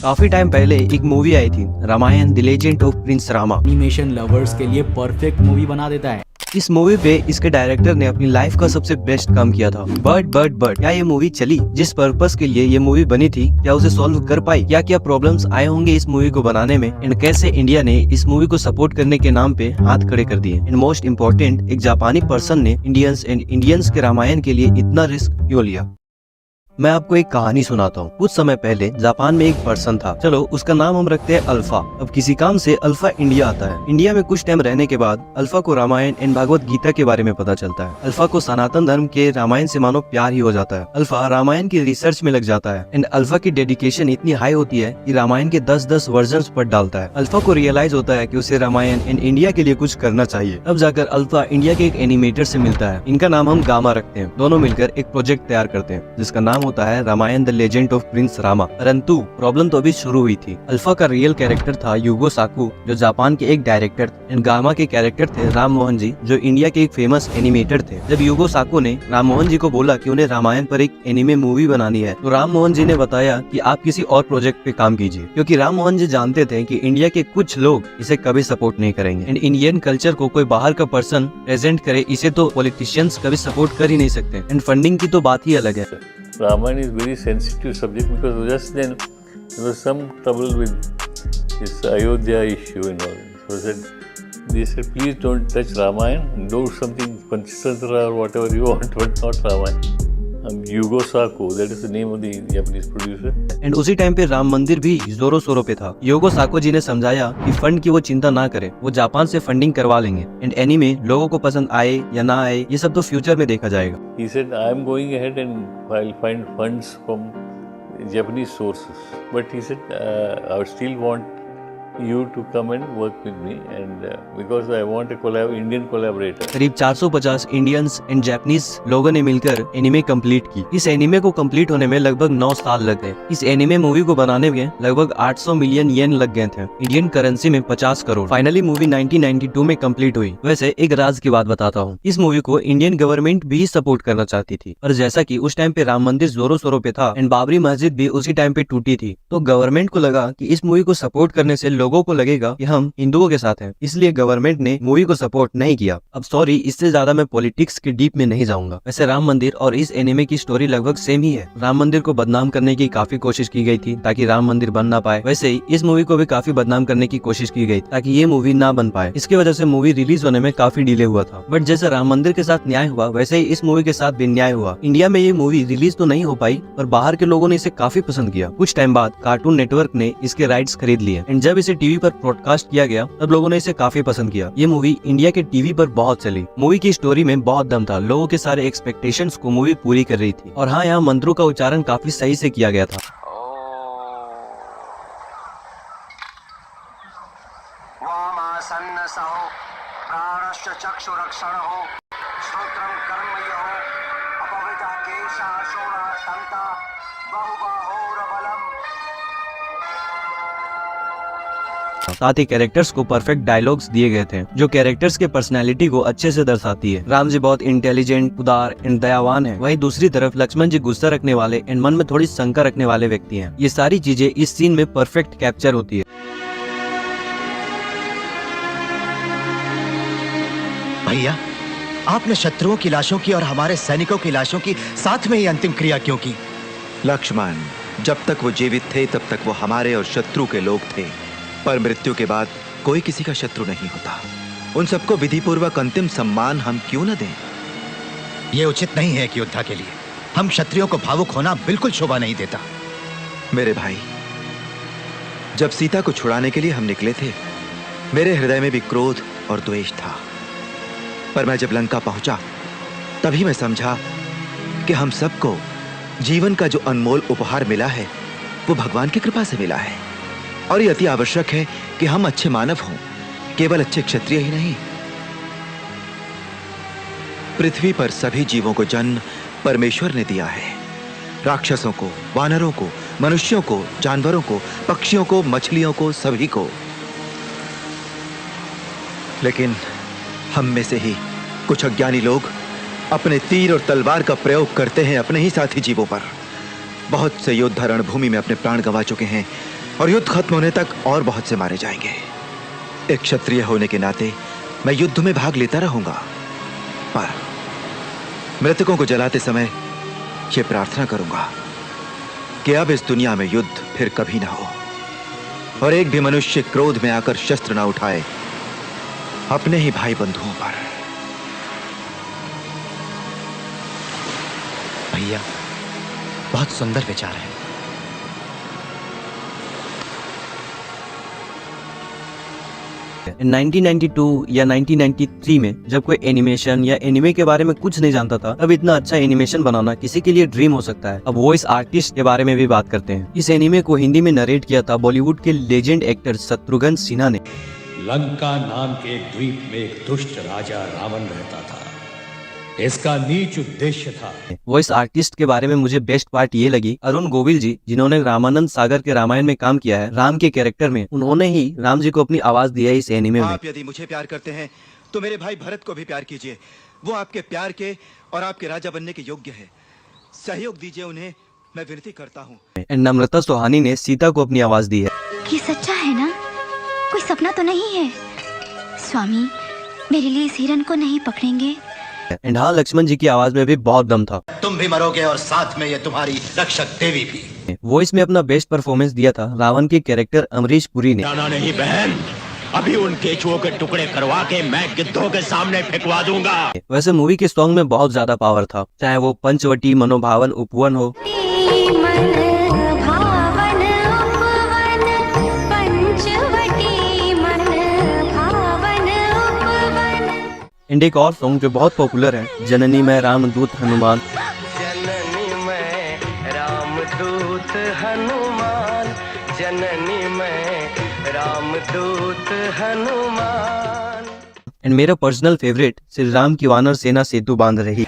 काफी टाइम पहले एक मूवी आई थी, Ramayan the legend of prince Rama. Animation lovers के लिए परफेक्ट मूवी बना देता है। इस मूवी पे इसके डायरेक्टर ने अपनी लाइफ का सबसे बेस्ट काम किया था। बट क्या ये मूवी चली? जिस पर्पस के लिए ये मूवी बनी थी, क्या उसे सॉल्व कर पाई? क्या प्रॉब्लम्स आए होंगे इस मूवी को बनाने में, एंड कैसे इंडिया ने इस मूवी को सपोर्ट करने के नाम पे हाथ खड़े कर दिए? एंड मोस्ट इम्पोर्टेंट, एक जापानी पर्सन ने इंडियंस के रामायण के लिए इतना रिस्क क्यों लिया? मैं आपको एक कहानी सुनाता हूँ। कुछ समय पहले जापान में एक पर्सन था, चलो उसका नाम हम रखते हैं अल्फा। अब किसी काम से अल्फा इंडिया आता है। इंडिया में कुछ टाइम रहने के बाद अल्फा को रामायण एंड भागवत गीता के बारे में पता चलता है। अल्फा को सनातन धर्म के रामायण से मानो प्यार ही हो जाता है। अल्फा रामायण की रिसर्च में लग जाता है एंड अल्फा की डेडिकेशन इतनी हाई होती है कि रामायण के 10-10 वर्जन पढ़ डालता है। अल्फा को रियलाइज होता है कि उसे रामायण एंड इंडिया के लिए कुछ करना चाहिए। अब जाकर अल्फा इंडिया के एक एनिमेटर से मिलता है। इनका नाम हम गामा रखते हैं। दोनों मिलकर एक प्रोजेक्ट तैयार करते हैं जिसका नाम होता है Ramayan the legend of prince Rama. परंतु प्रॉब्लम तो अभी शुरू हुई थी। अल्फा का रियल कैरेक्टर था युगो साकू, जो जापान के एक डायरेक्टर थे, एंड गामा के कैरेक्टर थे राम मोहन जी, जो इंडिया के एक फेमस एनिमेटर थे। जब युगो साकू ने राम मोहन जी को बोला कि उन्हें रामायण पर एक एनिमे मूवी बनानी है, तो राम मोहन जी ने बताया कि आप किसी और प्रोजेक्ट पे काम कीजिए, क्योंकि राम मोहन जी जानते थे कि इंडिया के कुछ लोग इसे कभी सपोर्ट नहीं करेंगे। एंड इंडियन कल्चर को कोई बाहर का पर्सन प्रेजेंट करे, इसे तो पॉलिटिशियंस कभी सपोर्ट कर ही नहीं सकते। एंड फंडिंग की तो बात ही अलग है। Ramayana is very sensitive subject because just then there was some trouble with this Ayodhya issue and all. So they said, please don't touch Ramayana, do something Panchatantra or whatever you want, but not Ramayana. Yugo Sako, that is the name of the Japanese producer. And उसी time पे राम मंदिर भी जोरों शोरों पे था। योगो साको जी ने समझाया कि फंड की वो चिंता ना करे, वो जापान से फंडिंग करवा लेंगे एंड एनीमे लोगों को पसंद आए या ना आए, ये सब तो फ्यूचर में देखा जाएगा। He said, I am going ahead and I'll find funds from Japanese sources. But he said, I would still want you to come and work with me, and because I want a Indian collaborator. करीब 450 Indians and Japanese लोगों ने मिलकर anime complete की। इस anime को complete होने में लगभग 9 साल लग गए। इस एनिमे मूवी को बनाने में लगभग 800 मिलियन येन लग गए थे, इंडियन करेंसी में 50 करोड़। फाइनली मूवी 1992 में कंप्लीट हुई। वैसे एक राज की बात बताता हूँ, इस मूवी को इंडियन गवर्नमेंट भी सपोर्ट करना चाहती थी, और जैसा की उस टाइम पे राम मंदिर जोरों शोरों पे था एंड बाबरी मस्जिद भी उसी टाइम पे टूटी थी, तो गवर्नमेंट को लगा कि इस मूवी को सपोर्ट करने से लोगों को लगेगा कि हम हिंदुओं के साथ हैं, इसलिए गवर्नमेंट ने मूवी को सपोर्ट नहीं किया। अब सॉरी, इससे ज्यादा मैं पॉलिटिक्स के डीप में नहीं जाऊंगा। वैसे राम मंदिर और इस एनिमे की स्टोरी लगभग सेम ही है। राम मंदिर को बदनाम करने की काफी कोशिश की गई थी ताकि राम मंदिर बन ना पाए, वैसे ही इस मूवी को भी काफी बदनाम करने की कोशिश की गई ताकि ये मूवी ना बन पाए। इसकी वजह से मूवी रिलीज होने में काफी डिले हुआ था। बट जैसे राम मंदिर के साथ न्याय हुआ, वैसे ही इस मूवी के साथ भी न्याय हुआ। इंडिया में ये मूवी रिलीज तो नहीं हो पाई, पर बाहर के लोगों ने इसे काफी पसंद किया। कुछ टाइम बाद कार्टून नेटवर्क ने इसके राइट्स खरीद लिए एंड जब इसे टीवी पर ब्रॉडकास्ट किया गया, तब लोगों ने इसे काफी पसंद किया। ये मूवी इंडिया के टीवी पर बहुत चली। मूवी की स्टोरी में बहुत दम था, लोगों के सारे एक्सपेक्टेशंस को मूवी पूरी कर रही थी। और हाँ, यहाँ मंत्रों का उच्चारण काफी सही से किया गया था। साथ ही कैरेक्टर्स को परफेक्ट डायलॉग्स दिए गए थे, जो कैरेक्टर्स के पर्सनैलिटी को अच्छे से दर्शाती है। राम जी बहुत इंटेलिजेंट, उदार एंड दयावान है। वहीं दूसरी तरफ लक्ष्मण जी गुस्सा रखने वाले एंड मन में थोड़ी शंका रखने वाले व्यक्ति हैं। ये सारी चीजें इस सीन में परफेक्ट कैप्चर होती है। भैया, आपने शत्रुओं की लाशों की और हमारे सैनिकों की लाशों की साथ में ही अंतिम क्रिया क्यों की? लक्ष्मण, जब तक वो जीवित थे तब तक वो हमारे और शत्रु के लोग थे, पर मृत्यु के बाद कोई किसी का शत्रु नहीं होता। उन सबको विधिपूर्वक अंतिम सम्मान हम क्यों न दें? ये उचित नहीं है कि योद्धा के लिए हम क्षत्रियों को भावुक होना बिल्कुल शोभा नहीं देता। मेरे भाई, जब सीता को छुड़ाने के लिए हम निकले थे, मेरे हृदय में भी क्रोध और द्वेष था, पर मैं जब लंका पहुंचा तभी मैं समझा कि हम सबको जीवन का जो अनमोल उपहार मिला है वो भगवान की कृपा से मिला है, और ये अति आवश्यक है कि हम अच्छे मानव हों, केवल अच्छे क्षत्रिय ही नहीं। पृथ्वी पर सभी जीवों को जन्म परमेश्वर ने दिया है, राक्षसों को, वानरों को, मनुष्यों को, जानवरों को, पक्षियों को, मछलियों को, सभी को। लेकिन हम में से ही कुछ अज्ञानी लोग अपने तीर और तलवार का प्रयोग करते हैं अपने ही साथी जीवों पर। बहुत से योद्धा रणभूमि में अपने प्राण गंवा चुके हैं, और युद्ध खत्म होने तक और बहुत से मारे जाएंगे। एक क्षत्रिय होने के नाते मैं युद्ध में भाग लेता रहूंगा, पर मृतकों को जलाते समय ये प्रार्थना करूंगा कि अब इस दुनिया में युद्ध फिर कभी ना हो और एक भी मनुष्य क्रोध में आकर शस्त्र ना उठाए अपने ही भाई बंधुओं पर। भैया, बहुत सुंदर विचार है। In 1992 या 1993 में जब कोई एनिमेशन या एनिमे के बारे में कुछ नहीं जानता था, तब इतना अच्छा एनिमेशन बनाना किसी के लिए ड्रीम हो सकता है। अब वॉइस आर्टिस्ट के बारे में भी बात करते हैं। इस एनिमे को हिंदी में नरेट किया था बॉलीवुड के लेजेंड एक्टर शत्रुघ्न सिन्हा ने। लंका नाम के एक द्वीप में एक दुष्ट राजा रावण रहता था। इसका नीच उद्देश्य था। वॉइस आर्टिस्ट के बारे में मुझे बेस्ट पार्ट ये लगी, अरुण गोविल जी, जिन्होंने रामानंद सागर के रामायण में काम किया है राम के कैरेक्टर में, उन्होंने ही राम जी को अपनी आवाज दिया है इस एनिमे में। आप यदि मुझे प्यार करते हैं तो मेरे भाई भरत को भी प्यार कीजिए। वो आपके प्यार के और आपके राजा बनने के योग्य है। सहयोग दीजिए उन्हें, मैं विनती करता हूँ। नम्रता सोहानी ने सीता को अपनी आवाज दी है। ये सच्चा है ना? कोई सपना तो नहीं है? स्वामी, मेरे लिए इस हिरन को नहीं पकड़ेंगे? एंड हाँ, लक्ष्मण जी की आवाज में भी बहुत दम था। तुम भी मरोगे और साथ में ये तुम्हारी रक्षक देवी भी। वॉइस में अपना बेस्ट परफॉर्मेंस दिया था रावण के कैरेक्टर अमरीश पुरी ने। जाना नहीं बहन, अभी उन केचुओं के टुकड़े करवा के मैं गिद्धों के सामने फेंकवा दूंगा। वैसे मूवी के सॉन्ग में बहुत ज्यादा पावर था, चाहे वो पंचवटी, मनोभावन, उपवन हो। एंड एक और सॉन्ग जो बहुत पॉपुलर है, जननी में रामदूत हनुमान। जननी में रामदूत हनुमान, जननी में रामदूत हनुमान। एंड मेरा पर्सनल फेवरेट श्री राम की वानर सेना सेतु बांध रही।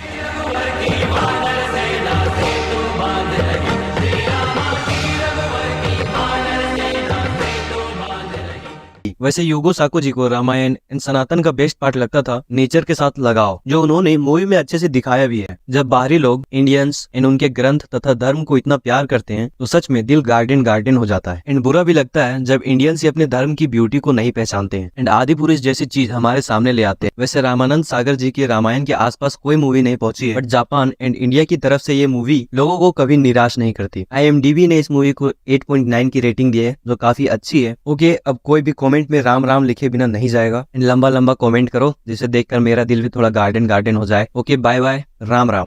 वैसे युगो साको जी को रामायण एंड सनातन का बेस्ट पार्ट लगता था नेचर के साथ लगाव, जो उन्होंने मूवी में अच्छे से दिखाया भी है। जब बाहरी लोग इंडियंस एंड उनके ग्रंथ तथा धर्म को इतना प्यार करते हैं तो सच में दिल गार्डन गार्डन हो जाता है। एंड बुरा भी लगता है जब इंडियंस ही अपने धर्म की ब्यूटी को नहीं पहचानते हैं एंड आदि पुरुष जैसी चीज हमारे सामने ले आते हैं। वैसे रामानंद सागर जी के रामायण के आसपास कोई मूवी नहीं पहुंची है, बट जापान एंड इंडिया की तरफ से ये मूवी लोगों को कभी निराश नहीं करती। IMDb ने इस मूवी को 8.9 की रेटिंग दी है, जो काफी अच्छी है। ओके, अब कोई भी कॉमेंट में राम राम लिखे बिना नहीं जाएगा। लंबा लंबा कमेंट करो जिसे देखकर मेरा दिल भी थोड़ा गार्डन गार्डन हो जाए। Okay, bye bye, Ram Ram.